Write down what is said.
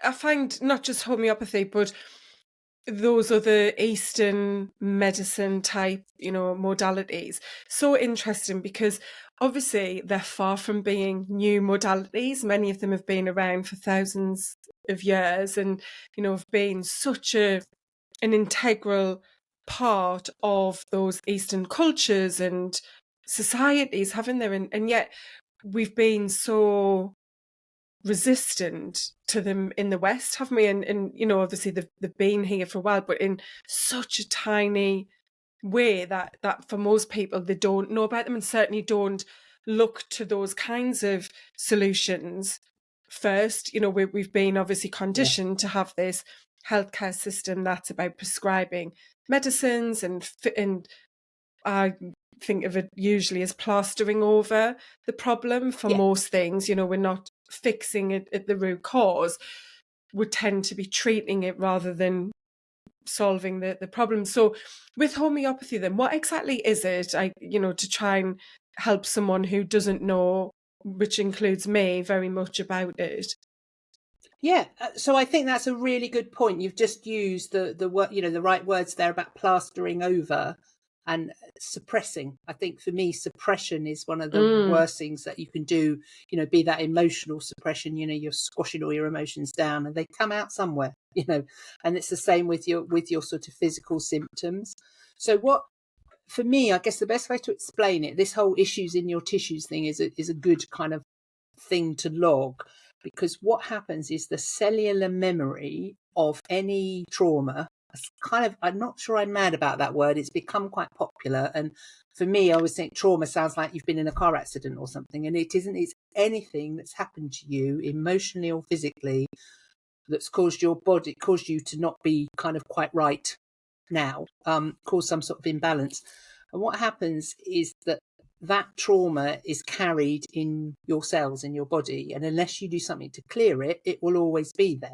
I find not just homeopathy, but those other Eastern medicine type, modalities so interesting because obviously they're far from being new modalities. Many of them have been around for thousands of years and, have been such an integral part of those Eastern cultures and societies, haven't there? And yet we've been so resistant to them in the West, haven't we? And obviously they've been here for a while, but in such a tiny way that for most people they don't know about them and certainly don't look to those kinds of solutions first. We've been obviously Yeah. conditioned to have this healthcare system that's about prescribing medicines and I think of it usually as plastering over the problem for Yeah. most things. We're not fixing it at the root cause. We tend to be treating it rather than solving the problem. So with homeopathy then, what exactly is it? To try and help someone who doesn't know, which includes me, very much about it. Yeah, so I think that's a really good point. You've just used the word, the right words there about plastering over and suppressing. I think for me, suppression is one of the Mm, worst things that you can do. Be that emotional suppression. You're squashing all your emotions down, and they come out somewhere. And it's the same with your sort of physical symptoms. So what? For me, I guess the best way to explain it, this whole issues in your tissues thing is a good kind of thing to log, because what happens is the cellular memory of any trauma. I'm not sure I'm mad about that word. It's become quite popular. And for me, I always think trauma sounds like you've been in a car accident or something. And it isn't. It's anything that's happened to you emotionally or physically that's caused you to not be kind of quite right now, cause some sort of imbalance. And what happens is that trauma is carried in your cells in your body, and unless you do something to clear it, it will always be there.